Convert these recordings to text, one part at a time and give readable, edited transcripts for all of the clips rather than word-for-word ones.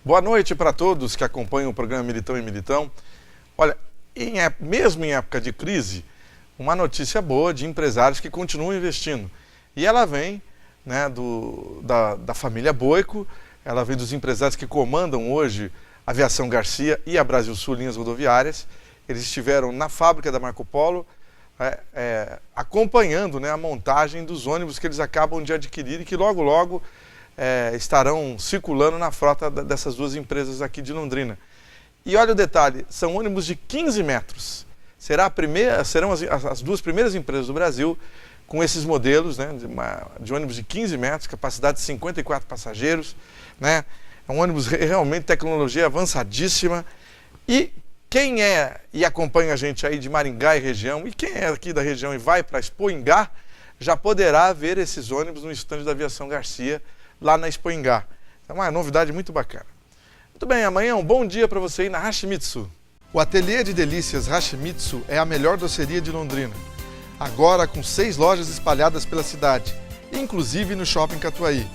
Boa noite para todos que acompanham o programa Militão e Militão. Olha, mesmo em época de crise, uma notícia boa de empresários que continuam investindo. E ela vem, né, da família Boico, ela vem dos empresários que comandam hoje a Aviação Garcia e a Brasil Sul Linhas Rodoviárias. Eles estiveram na fábrica da Marco Polo, acompanhando, né, a montagem dos ônibus que eles acabam de adquirir e que logo estarão circulando na frota dessas duas empresas aqui de Londrina. E olha o detalhe, são ônibus de 15 metros. Serão as duas primeiras empresas do Brasil com esses modelos, né, de ônibus de 15 metros, capacidade de 54 passageiros. Né? É um ônibus realmente tecnologia avançadíssima. E quem e acompanha a gente aí de Maringá e região, e quem é aqui da região e vai para Expoingá, já poderá ver esses ônibus no estande da Aviação Garcia, lá na Expoingá. É uma novidade muito bacana. Muito bem, amanhã um bom dia para você ir na Hashimitsu. O Ateliê de Delícias Hashimitsu é a melhor doceria de Londrina. Agora com 6 lojas espalhadas pela cidade, inclusive no Shopping Catuaí.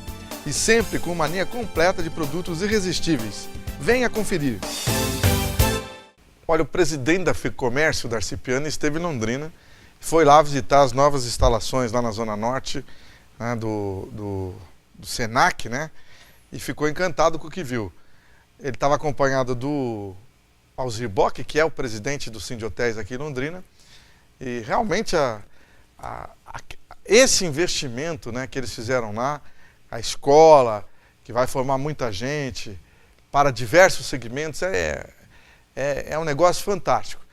E sempre com uma linha completa de produtos irresistíveis. Venha conferir. Olha, o presidente da FEComércio, Darcy Piana, esteve em Londrina. Foi lá visitar as novas instalações lá na Zona Norte, né, do Senac, né? E ficou encantado com o que viu. Ele estava acompanhado do Alzir Bock, que é o presidente do Sindhotéis aqui em Londrina. E realmente esse investimento, né, que eles fizeram lá, a escola, que vai formar muita gente, para diversos segmentos, é um negócio fantástico.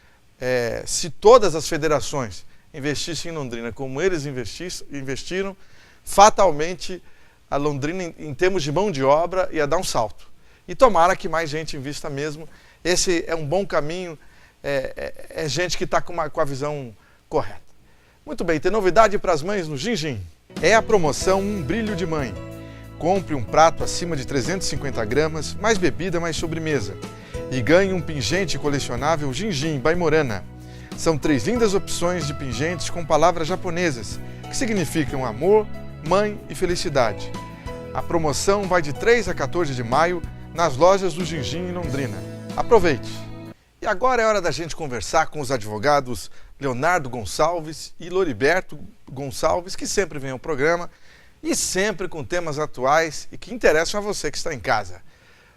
Se todas as federações investissem em Londrina como eles investiram, fatalmente a Londrina, em termos de mão de obra, ia dar um salto. E tomara que mais gente invista mesmo. Esse é um bom caminho, é gente que está com a visão correta. Muito bem, tem novidade para as mães no Gin-Gin. É a promoção Um Brilho de Mãe. Compre um prato acima de 350 gramas, mais bebida, mais sobremesa. E ganhe um pingente colecionável Gin-Gin by Morana. São 3 lindas opções de pingentes com palavras japonesas, que significam amor, mãe e felicidade. A promoção vai de 3 a 14 de maio nas lojas do Gin-Gin em Londrina. Aproveite! E agora é hora da gente conversar com os advogados Leonardo Gonçalves e Loriberto Gonçalves, que sempre vêm ao programa e sempre com temas atuais e que interessam a você que está em casa.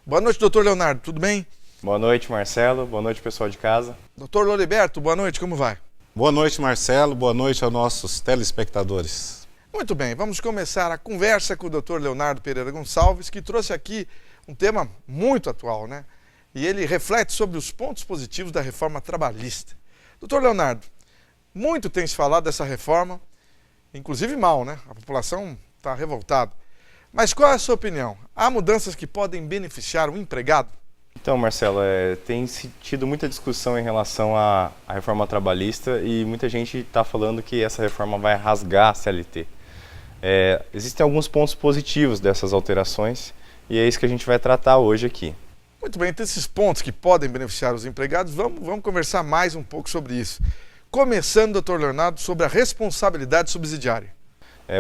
Boa noite, doutor Leonardo, tudo bem? Boa noite, Marcelo. Boa noite, pessoal de casa. Doutor Loriberto, boa noite, como vai? Boa noite, Marcelo. Boa noite aos nossos telespectadores. Muito bem, vamos começar a conversa com o doutor Leonardo Pereira Gonçalves, que trouxe aqui um tema muito atual, né? E ele reflete sobre os pontos positivos da reforma trabalhista. Doutor Leonardo, muito tem se falado dessa reforma, inclusive mal, né? A população está revoltada. Mas qual é a sua opinião? Há mudanças que podem beneficiar o empregado? Então, Marcelo, tem tido muita discussão em relação à reforma trabalhista e muita gente está falando que essa reforma vai rasgar a CLT. Existem alguns pontos positivos dessas alterações e é isso que a gente vai tratar hoje aqui. Muito bem, então esses pontos que podem beneficiar os empregados, vamos conversar mais um pouco sobre isso. Começando, doutor Leonardo, sobre a responsabilidade subsidiária.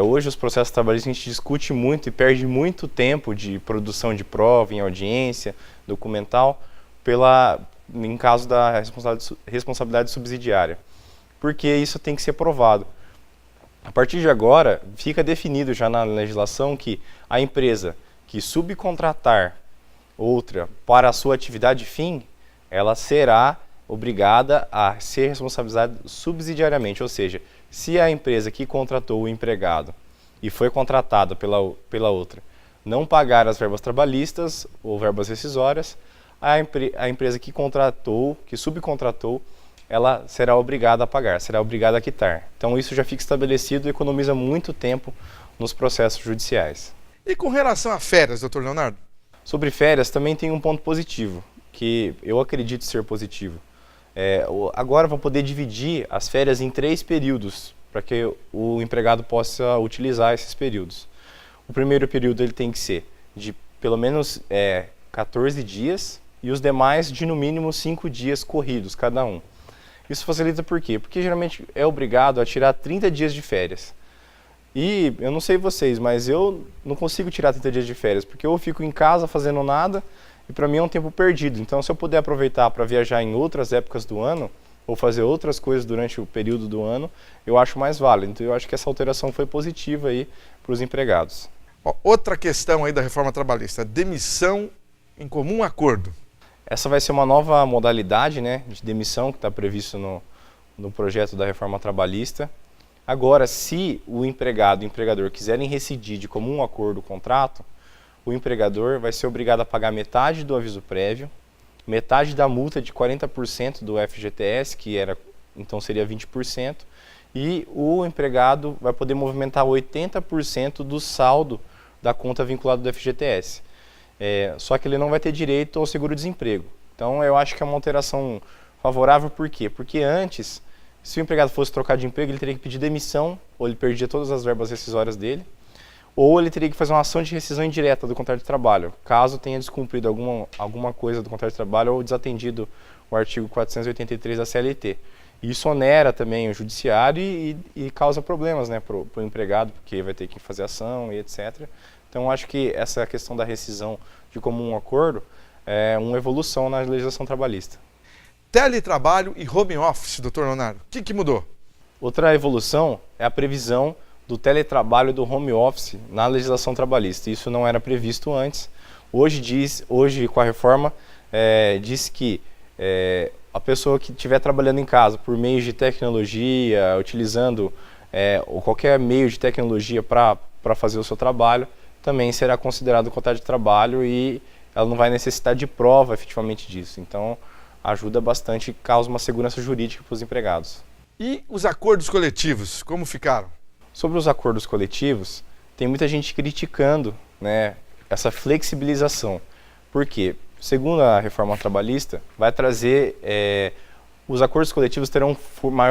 Hoje os processos trabalhistas a gente discute muito e perde muito tempo de produção de prova, em audiência, documental, em caso da responsabilidade subsidiária. Porque isso tem que ser provado. A partir de agora, fica definido já na legislação que a empresa que subcontratar outra para a sua atividade fim, ela será obrigada a ser responsabilizada subsidiariamente, ou seja, se a empresa que contratou o empregado e foi contratada pela outra não pagar as verbas trabalhistas ou verbas rescisórias, a empresa que subcontratou, ela será obrigada a pagar, será obrigada a quitar. Então isso já fica estabelecido e economiza muito tempo nos processos judiciais. E com relação a férias, doutor Leonardo? Sobre férias também tem um ponto positivo, que eu acredito ser positivo. Agora vão poder dividir as férias em 3 períodos, para que o empregado possa utilizar esses períodos. O primeiro período ele tem que ser de pelo menos 14 dias e os demais de no mínimo 5 dias corridos cada um. Isso facilita por quê? Porque geralmente é obrigado a tirar 30 dias de férias. E eu não sei vocês, mas eu não consigo tirar 30 dias de férias, porque eu fico em casa fazendo nada e para mim é um tempo perdido. Então, se eu puder aproveitar para viajar em outras épocas do ano, ou fazer outras coisas durante o período do ano, eu acho mais válido. Então, eu acho que essa alteração foi positiva aí para os empregados. Outra questão aí da reforma trabalhista, demissão em comum acordo. Essa vai ser uma nova modalidade, né, de demissão que está previsto no projeto da reforma trabalhista. Agora, se o empregado e o empregador quiserem rescindir de comum acordo o contrato, o empregador vai ser obrigado a pagar metade do aviso prévio, metade da multa de 40% do FGTS, que então seria 20%, e o empregado vai poder movimentar 80% do saldo da conta vinculada do FGTS. Só que ele não vai ter direito ao seguro-desemprego. Então, eu acho que é uma alteração favorável. Por quê? Porque antes, se o empregado fosse trocar de emprego, ele teria que pedir demissão, ou ele perdia todas as verbas rescisórias dele, ou ele teria que fazer uma ação de rescisão indireta do contrato de trabalho, caso tenha descumprido alguma coisa do contrato de trabalho ou desatendido o artigo 483 da CLT. Isso onera também o judiciário e causa problemas, né, para o empregado, porque vai ter que fazer ação e etc. Então, acho que essa questão da rescisão de comum acordo é uma evolução na legislação trabalhista. Teletrabalho e home office, doutor Leonardo, o que mudou? Outra evolução é a previsão do teletrabalho e do home office na legislação trabalhista. Isso não era previsto antes. Hoje com a reforma, diz que a pessoa que estiver trabalhando em casa por meio de tecnologia, utilizando ou qualquer meio de tecnologia para fazer o seu trabalho, também será considerado contrato de trabalho e ela não vai necessitar de prova efetivamente disso. Então, ajuda bastante e causa uma segurança jurídica para os empregados. E os acordos coletivos, como ficaram? Sobre os acordos coletivos, tem muita gente criticando, né, essa flexibilização. Por quê? Segundo a reforma trabalhista, vai trazer, os acordos coletivos terão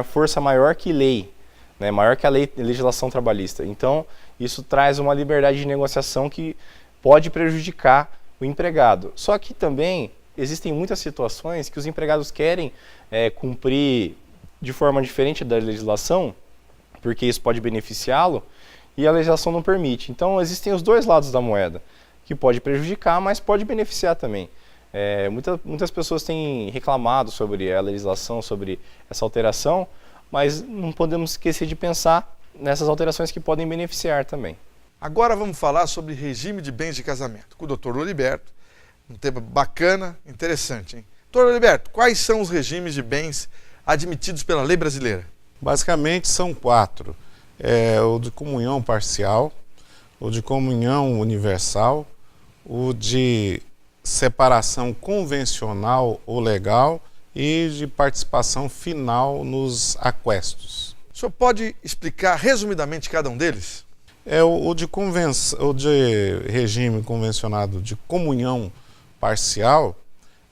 força maior que lei, né, maior que a legislação trabalhista. Então, isso traz uma liberdade de negociação que pode prejudicar o empregado. Só que também existem muitas situações que os empregados querem cumprir de forma diferente da legislação, porque isso pode beneficiá-lo, e a legislação não permite. Então, existem os dois lados da moeda, que pode prejudicar, mas pode beneficiar também. Muitas pessoas têm reclamado sobre a legislação, sobre essa alteração, mas não podemos esquecer de pensar nessas alterações que podem beneficiar também. Agora vamos falar sobre regime de bens de casamento, com o doutor Loliberto, um tema bacana, interessante, hein? Doutor Loliberto, quais são os regimes de bens admitidos pela lei brasileira? Basicamente são 4. O de comunhão parcial, o de comunhão universal, o de separação convencional ou legal e de participação final nos aquestos. O senhor pode explicar resumidamente cada um deles? O de regime convencionado de comunhão parcial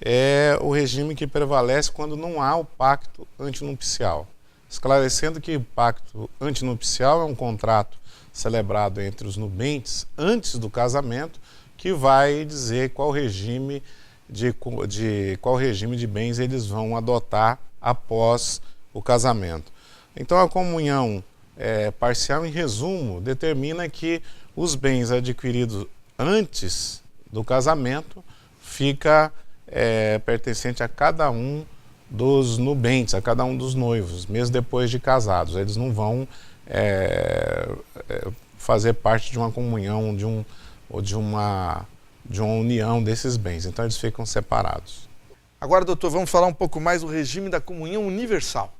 é o regime que prevalece quando não há o pacto antinupcial. Esclarecendo que o pacto antinupcial é um contrato celebrado entre os nubentes antes do casamento, que vai dizer qual regime de bens eles vão adotar após o casamento. Então, a comunhão parcial, em resumo, determina que os bens adquiridos antes do casamento fica pertencente a cada um dos nubentes, a cada um dos noivos, mesmo depois de casados. Eles não vão fazer parte de uma comunhão ou de uma união desses bens. Então, eles ficam separados. Agora, doutor, vamos falar um pouco mais do regime da comunhão universal.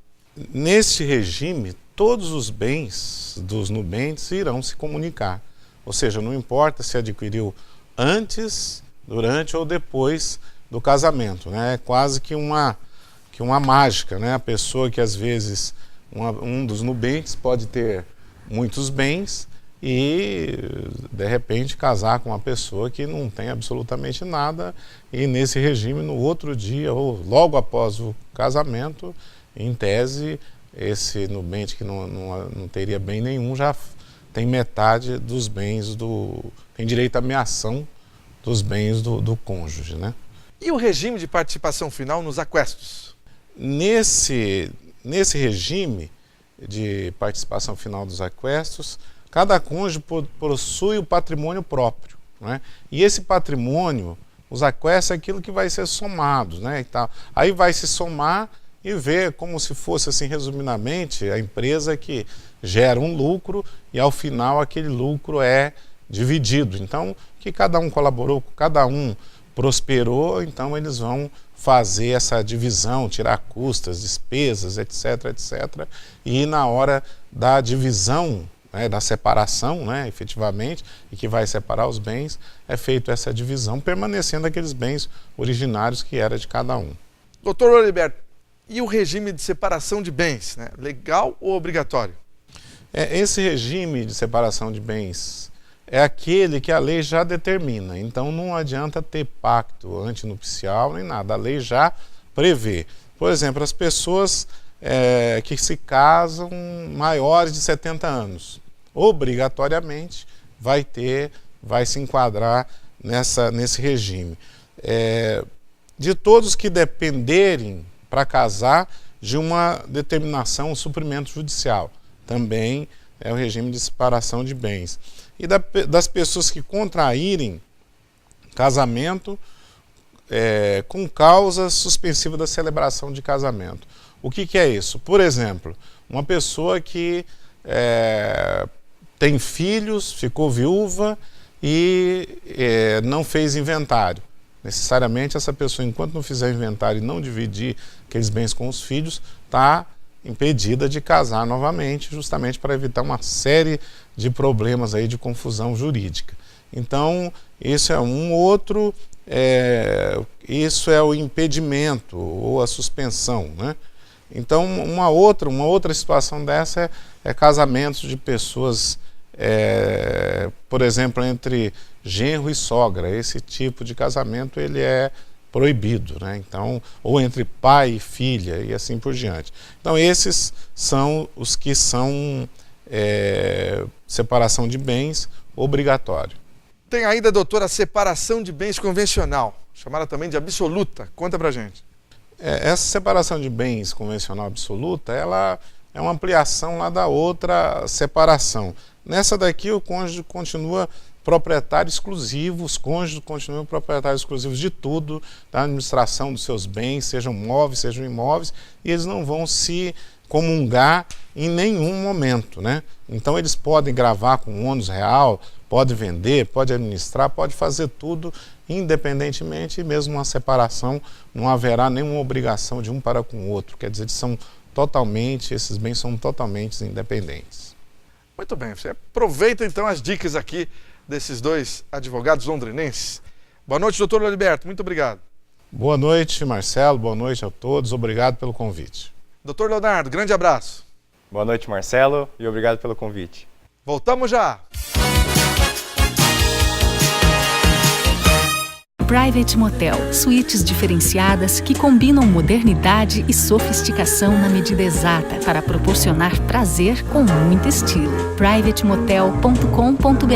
Neste regime, todos os bens dos nubentes irão se comunicar. Ou seja, não importa se adquiriu antes, durante ou depois do casamento, né? É quase que uma mágica, né? A pessoa que às vezes, um dos nubentes pode ter muitos bens e de repente casar com uma pessoa que não tem absolutamente nada, e nesse regime, no outro dia ou logo após o casamento, em tese, esse nubente que não teria bem nenhum já tem metade dos bens tem direito à meação dos bens do cônjuge, né? E o regime de participação final nos aquestos? Nesse regime de participação final dos aquestos, cada cônjuge possui o patrimônio próprio, né? E esse patrimônio Os aquestos é aquilo que vai ser somado, né? E tal. Aí vai se somar e ver como se fosse, assim, resumidamente, a empresa que gera um lucro e ao final aquele lucro é dividido. Então, que cada um colaborou, cada um prosperou, então eles vão fazer essa divisão, tirar custas, despesas, etc, etc. E na hora da divisão, né, da separação, né, efetivamente, e que vai separar os bens, é feita essa divisão, permanecendo aqueles bens originários que era de cada um. Doutor Loriberto, e o regime de separação de bens, né? Legal ou obrigatório? Esse regime de separação de bens é aquele que a lei já determina. Então não adianta ter pacto antinupcial nem nada. A lei já prevê. Por exemplo, as pessoas que se casam maiores de 70 anos, obrigatoriamente vai se enquadrar nesse regime. De todos que dependerem para casar de uma determinação, um suprimento judicial, também é o regime de separação de bens. E das pessoas que contraírem casamento com causa suspensiva da celebração de casamento. O que é isso? Por exemplo, uma pessoa que tem filhos, ficou viúva e não fez inventário. Necessariamente essa pessoa, enquanto não fizer inventário e não dividir aqueles bens com os filhos, está impedida de casar novamente, justamente para evitar uma série de problemas aí de confusão jurídica. Então, isso é um outro, isso é o impedimento ou a suspensão, né? Então, uma outra situação dessa é casamentos de pessoas, por exemplo, entre genro e sogra. Esse tipo de casamento ele é proibido, né? Então, ou entre pai e filha e assim por diante. Então, esses são os que são separação de bens obrigatório. Tem ainda, doutor, a separação de bens convencional, chamada também de absoluta. Conta pra gente. Essa separação de bens convencional absoluta, ela é uma ampliação lá da outra separação. Nessa daqui, o cônjuge continua proprietário exclusivo, os cônjuges continuam proprietários exclusivos de tudo, da administração dos seus bens, sejam móveis, sejam imóveis, e eles não vão se comungar em nenhum momento, né? Então eles podem gravar com ônus real, pode vender, pode administrar, pode fazer tudo independentemente, e mesmo uma separação não haverá nenhuma obrigação de um para com o outro, quer dizer, esses bens são totalmente independentes. Muito bem, você aproveita então as dicas aqui desses dois advogados londrinenses. Boa noite, doutor Loriberto, muito obrigado. Boa noite, Marcelo, boa noite a todos, obrigado pelo convite. Doutor Leonardo, grande abraço. Boa noite, Marcelo, e obrigado pelo convite. Voltamos já. Private Motel, suítes diferenciadas que combinam modernidade e sofisticação na medida exata para proporcionar prazer com muito estilo. privatemotel.com.br,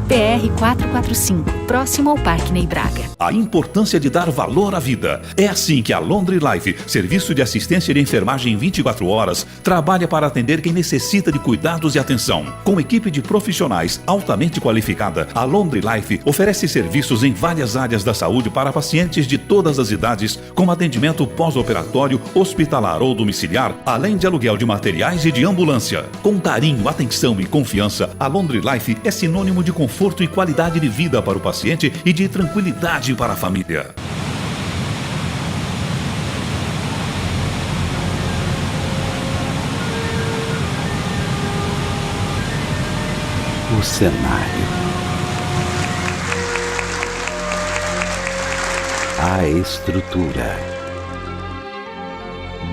PR 445, próximo ao Parque Ney Braga. A importância de dar valor à vida. É assim que a Laundry Life, serviço de assistência de enfermagem 24 horas, trabalha para atender quem necessita de cuidados e atenção. Com equipe de profissionais altamente qualificada, a Laundry Life oferece serviços em várias áreas da saúde para pacientes de todas as idades, com atendimento pós-operatório, hospitalar ou domiciliar, além de aluguel de materiais e de ambulância. Com carinho, atenção e confiança, a Laundry Life é sinônimo de conforto e qualidade de vida para o paciente e de tranquilidade para a família. O cenário, a estrutura.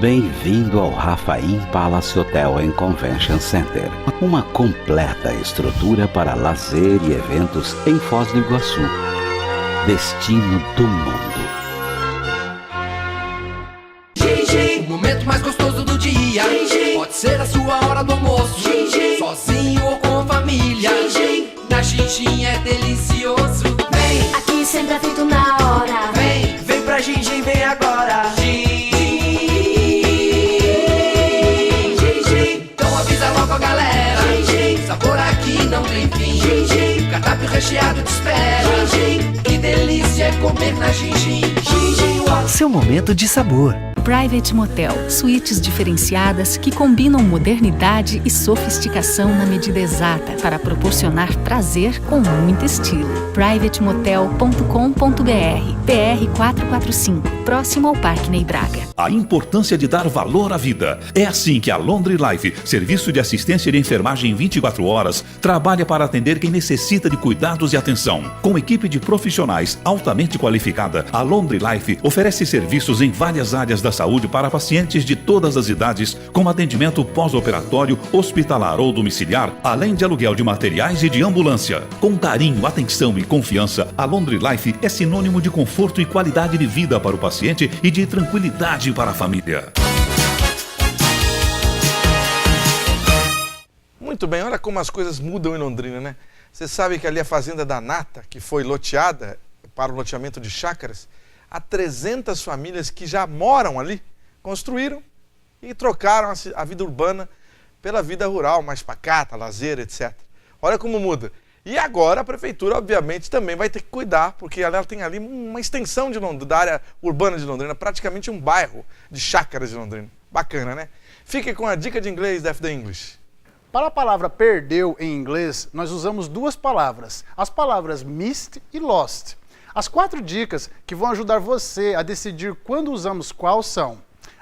Bem-vindo ao Rafaim Palace Hotel and Convention Center, uma completa estrutura para lazer e eventos em Foz do Iguaçu, destino do mundo. O momento mais gostoso do dia, pode ser a sua hora do almoço, sozinho ou com família. Na Gingin é delicioso. Vem, aqui sempre é feito na hora. Vem pra Gingin, vem agora. Então avisa logo a galera. Sabor aqui não tem fim. Cardápio recheado te espera. Que delícia é com comer na Gingim. Gingim Watts. Seu momento de sabor. Private Motel, suítes diferenciadas que combinam modernidade e sofisticação na medida exata para proporcionar prazer com muito estilo. privatemotel.com.br, PR 445, próximo ao Parque Ney Braga. A importância de dar valor à vida. É assim que a Laundry Life, serviço de assistência de enfermagem 24 horas, trabalha para atender quem necessita de cuidados e atenção. Com equipe de profissionais altamente qualificada, a Laundry Life oferece serviços em várias áreas da saúde para pacientes de todas as idades, com atendimento pós-operatório, hospitalar ou domiciliar, além de aluguel de materiais e de ambulância. Com carinho, atenção e confiança, a Laundry Life é sinônimo de conforto e qualidade de vida para o paciente e de tranquilidade para a família. Muito bem, olha como as coisas mudam em Londrina, né? Você sabe que ali a fazenda da Nata, que foi loteada para o loteamento de chácaras, há 300 famílias que já moram ali, construíram e trocaram a vida urbana pela vida rural, mais pacata, lazer, etc. Olha como muda. E agora a prefeitura, obviamente, também vai ter que cuidar, porque ela tem ali uma extensão da área urbana de Londrina, praticamente um bairro de chácaras de Londrina. Bacana, né? Fique com a dica de inglês da FD English. Para a palavra perdeu em inglês, nós usamos duas palavras, as palavras missed e lost. As 4 dicas que vão ajudar você a decidir quando usamos qual são.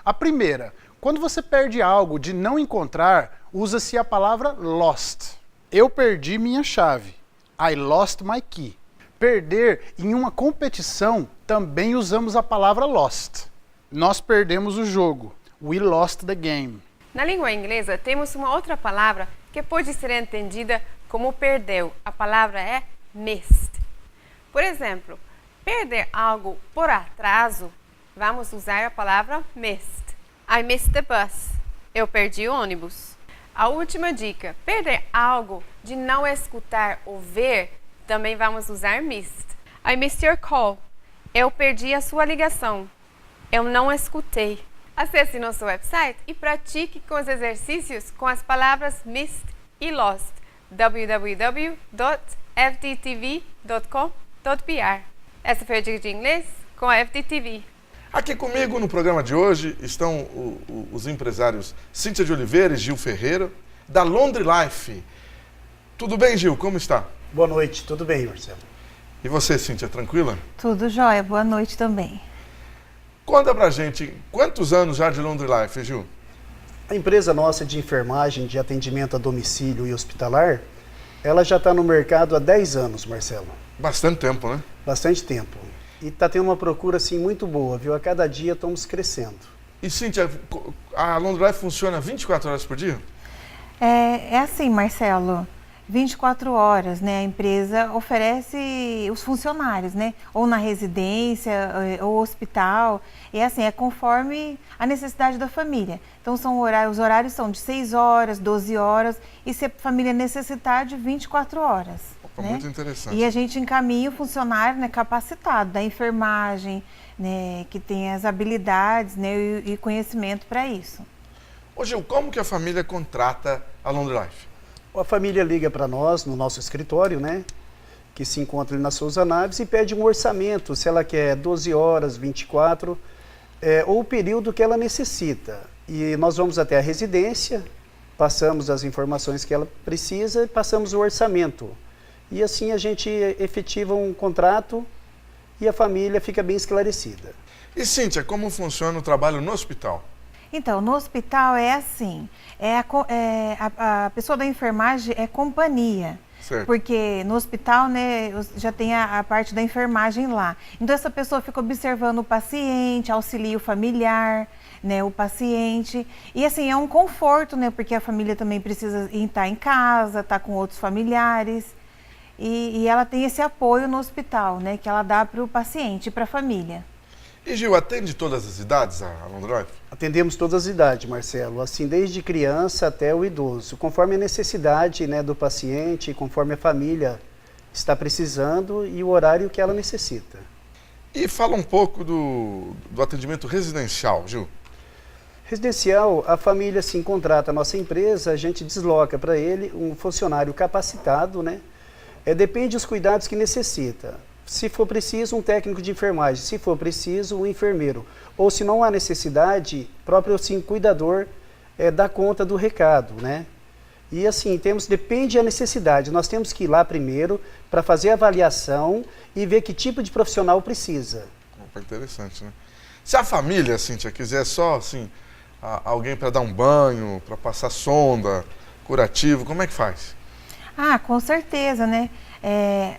A primeira, quando você perde algo de não encontrar, usa-se a palavra lost. Eu perdi minha chave. I lost my key. Perder em uma competição, também usamos a palavra lost. Nós perdemos o jogo. We lost the game. Na língua inglesa, temos uma outra palavra que pode ser entendida como perdeu. A palavra é missed. Por exemplo, perder algo por atraso, vamos usar a palavra missed. I missed the bus. Eu perdi o ônibus. A última dica, perder algo de não escutar ou ver, também vamos usar missed. I missed your call. Eu perdi a sua ligação. Eu não escutei. Acesse nosso website e pratique com os exercícios com as palavras missed e lost. www.fdtv.com.br. Essa foi a dica de inglês com a FDTV. Aqui comigo no programa de hoje estão os empresários Cíntia de Oliveira e Gil Ferreira, da Laundry Life. Tudo bem, Gil? Como está? Boa noite, tudo bem, Marcelo? E você, Cíntia, tranquila? Tudo jóia, boa noite também. Conta pra gente, quantos anos já de Laundry Life, Gil? A empresa nossa de enfermagem, de atendimento a domicílio e hospitalar, ela já está no mercado há 10 anos, Marcelo. Bastante tempo, né? Bastante tempo. E está tendo uma procura assim muito boa, viu? A cada dia estamos crescendo. E Cíntia, a Laundry Life funciona 24 horas por dia? É assim, Marcelo, 24 horas, né? A empresa oferece os funcionários, né? Ou na residência, ou hospital. E assim, é conforme a necessidade da família. Então, os horários são de 6 horas, 12 horas, e se a família necessitar, de 24 horas. Opa, né? Muito interessante. E a gente encaminha o funcionário, né, capacitado da enfermagem, né, que tem as habilidades, né, e conhecimento para isso. Ô Gil, como que a família contrata a Laundry Life? A família liga para nós, no nosso escritório, né, que se encontra ali na Souza Naves, e pede um orçamento, se ela quer 12 horas, 24, ou o período que ela necessita. E nós vamos até a residência, passamos as informações que ela precisa e passamos o orçamento. E assim a gente efetiva um contrato e a família fica bem esclarecida. E Cíntia, como funciona o trabalho no hospital? Então, no hospital é assim, a pessoa da enfermagem é companhia. Certo. Porque no hospital, né, já tem a parte da enfermagem lá. Então, essa pessoa fica observando o paciente, auxilia o familiar, né, o paciente. E assim, é um conforto, né, porque a família também precisa estar em casa, estar com outros familiares. E ela tem esse apoio no hospital, né, que ela dá para o paciente e para a família. E Gil, atende todas as idades a Laundry Life? Atendemos todas as idades, Marcelo, assim desde criança até o idoso, conforme a necessidade, né, do paciente, conforme a família está precisando e o horário que ela necessita. E fala um pouco do atendimento residencial, Gil. Residencial, a família assim contrata a nossa empresa, a gente desloca para ele um funcionário capacitado, né? Depende dos cuidados que necessita. se for preciso, um técnico de enfermagem, se for preciso, um enfermeiro. Ou se não há necessidade, próprio assim, cuidador dá conta do recado, né? E assim, depende da necessidade. Nós temos que ir lá primeiro para fazer a avaliação e ver que tipo de profissional precisa. Opa, interessante, né? Se a família, Cíntia, quiser só assim, alguém para dar um banho, para passar sonda, curativo, como é que faz? Ah, com certeza, né?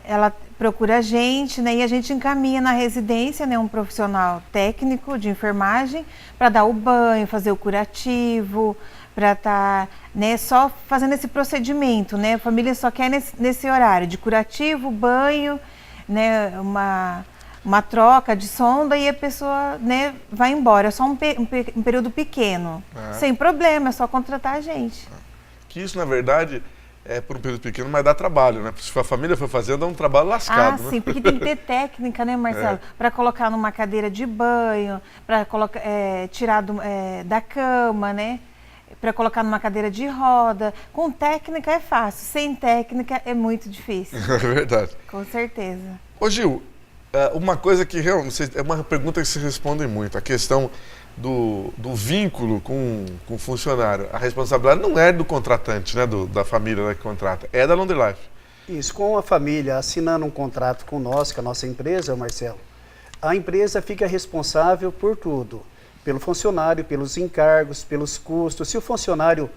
Ela procura a gente, né? E a gente encaminha na residência, né? Um profissional técnico de enfermagem para dar o banho, fazer o curativo, para estar, né, só fazendo esse procedimento, né? A família só quer nesse horário de curativo, banho, né? Uma troca de sonda e a pessoa, né, vai embora. É só um período pequeno. Sem problema, é só contratar a gente. Que isso, na verdade, é por um período pequeno, mas dá trabalho, né? Se a família for fazendo, dá um trabalho lascado. Sim, né? porque tem que ter técnica, né, Marcelo? Para colocar numa cadeira de banho, para tirar da cama, né? Para colocar numa cadeira de roda. Com técnica é fácil, sem técnica é muito difícil. É verdade. Com certeza. Ô Gil, uma coisa que realmente é uma pergunta que se responde muito, a questão do vínculo com o funcionário. A responsabilidade não é do contratante, né, da família, né, que contrata, é da Laundry Life. Isso, com a família assinando um contrato com nós, com a nossa empresa, Marcelo, a empresa fica responsável por tudo. Pelo funcionário, pelos encargos, pelos custos. Se o funcionário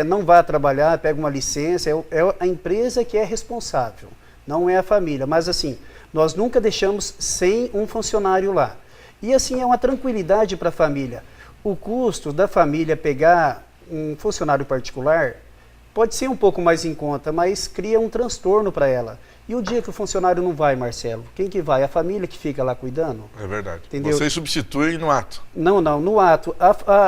não vai trabalhar, pega uma licença, é a empresa que é responsável, não é a família. Mas assim, nós nunca deixamos sem um funcionário lá. E assim, é uma tranquilidade para a família. O custo da família pegar um funcionário particular pode ser um pouco mais em conta, mas cria um transtorno para ela. E o dia que o funcionário não vai, Marcelo, quem que vai? A família que fica lá cuidando? É verdade. Entendeu? Vocês substituem no ato? Não, no ato.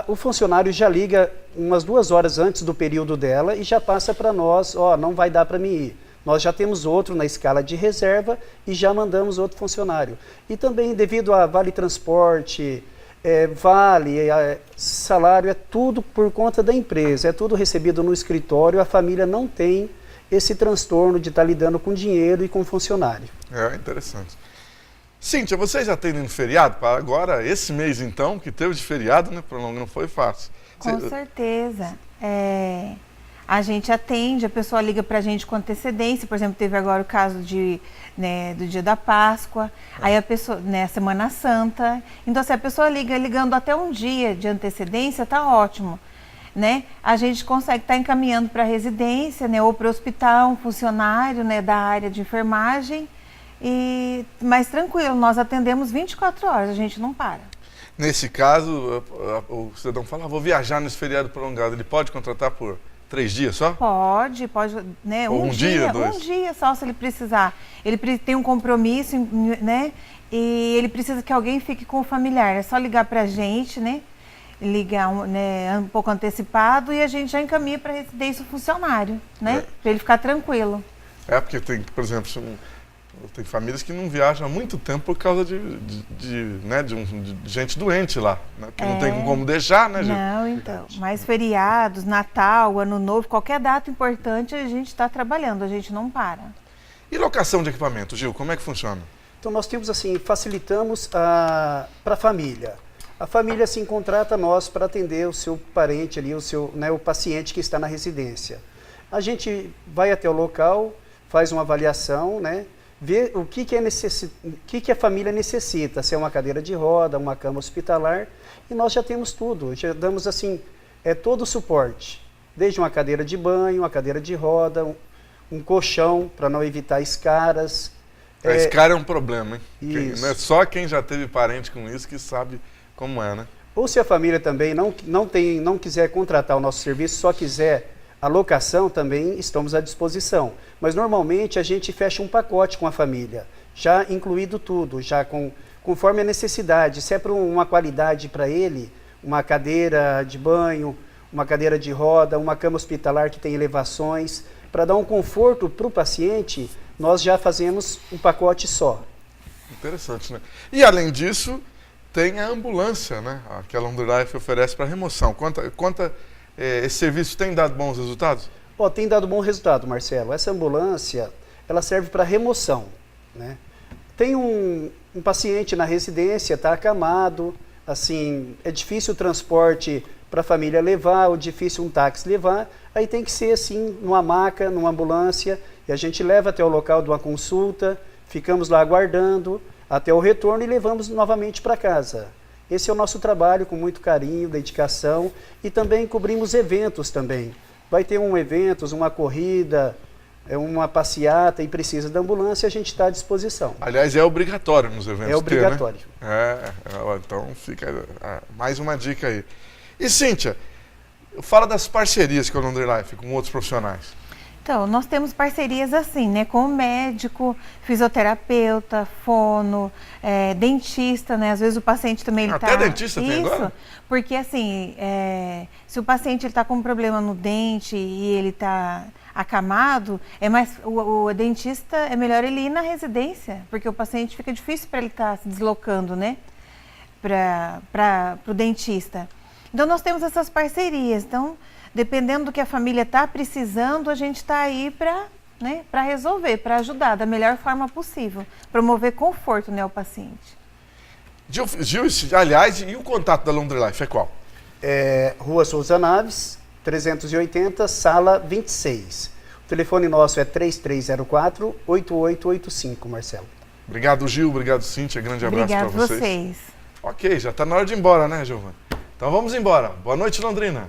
O funcionário já liga umas 2 horas antes do período dela e já passa para nós, não vai dar para mim ir. Nós já temos outro na escala de reserva e já mandamos outro funcionário. E também devido a vale transporte, salário, é tudo por conta da empresa, é tudo recebido no escritório, a família não tem esse transtorno de estar lidando com dinheiro e com funcionário. É interessante. Cíntia, vocês atendem no feriado? Para agora, esse mês então, que teve de feriado, né? Não foi fácil. Com certeza. A gente atende, a pessoa liga para a gente com antecedência. Por exemplo, teve agora o caso do dia da Páscoa, aí a pessoa, Semana Santa. Então, se a pessoa ligando até um dia de antecedência, tá ótimo. Né? A gente consegue estar encaminhando para a residência, né, ou para o hospital, um funcionário, né, da área de enfermagem, mas tranquilo, nós atendemos 24 horas, a gente não para. Nesse caso, o cidadão fala, vou viajar nesse feriado prolongado, ele pode contratar por 3 dias só? Pode, né, ou um dia, 2? Um dia só, se ele precisar. Ele tem um compromisso, né, e ele precisa que alguém fique com o familiar, é só ligar para a gente, né, ligar um pouco antecipado e a gente já encaminha para a residência o funcionário, né? Para ele ficar tranquilo. Porque tem, por exemplo, tem famílias que não viajam há muito tempo por causa de gente doente lá, né? Que não tem como deixar, né, Gil? Não, então. Mas feriados, Natal, Ano Novo, qualquer data importante a gente está trabalhando, a gente não para. E locação de equipamento, Gil, como é que funciona? Então nós temos assim, facilitamos para a família. A família assim contrata nós para atender o seu parente ali, o paciente que está na residência. A gente vai até o local, faz uma avaliação, né? Vê o que a família necessita, se é uma cadeira de roda, uma cama hospitalar, e nós já temos tudo, já damos assim, todo o suporte, desde uma cadeira de banho, uma cadeira de roda, um colchão para não evitar escaras. A escara é um problema, hein? Isso. Só quem já teve parente com isso que sabe como é, né? Ou se a família também não quiser contratar o nosso serviço, só quiser a locação, também estamos à disposição. Mas normalmente a gente fecha um pacote com a família, já incluído tudo, já conforme a necessidade. Se é para uma qualidade para ele, uma cadeira de banho, uma cadeira de roda, uma cama hospitalar que tem elevações, para dar um conforto para o paciente, nós já fazemos um pacote só. Interessante, né? E além disso, tem a ambulância, né? Que a Laundry Life oferece para remoção. Esse serviço tem dado bons resultados? Tem dado bom resultado, Marcelo. Essa ambulância, ela serve para remoção, né? Tem um paciente na residência, está acamado, assim, é difícil o transporte para a família levar, ou difícil um táxi levar, aí tem que ser assim, numa maca, numa ambulância, e a gente leva até o local de uma consulta, ficamos lá aguardando até o retorno e levamos novamente para casa. Esse é o nosso trabalho com muito carinho, dedicação, e também cobrimos eventos também. Vai ter um evento, uma corrida, uma passeata e precisa da ambulância, a gente está à disposição. Aliás, é obrigatório nos eventos. É obrigatório. Ter, né? Então fica mais uma dica aí. E Cíntia, fala das parcerias com a Laundry Life, com outros profissionais. Então, nós temos parcerias assim, né, com o médico, fisioterapeuta, fono, dentista, né, às vezes o paciente também ele até dentista tem agora? Porque assim, se o paciente está com um problema no dente e ele está acamado, o dentista é melhor ele ir na residência, porque o paciente fica difícil para ele estar se deslocando, né, para o dentista. Então nós temos essas parcerias, então dependendo do que a família está precisando, a gente está aí para resolver, para ajudar da melhor forma possível, promover conforto, né, ao paciente. Gil, aliás, e o contato da Laundry Life é qual? Rua Souza Naves, 380, sala 26. O telefone nosso é 3304-8885, Marcelo. Obrigado, Gil. Obrigado, Cíntia. Grande abraço para vocês. Obrigado a vocês. Ok, já está na hora de ir embora, né, Giovana? Então vamos embora. Boa noite, Londrina.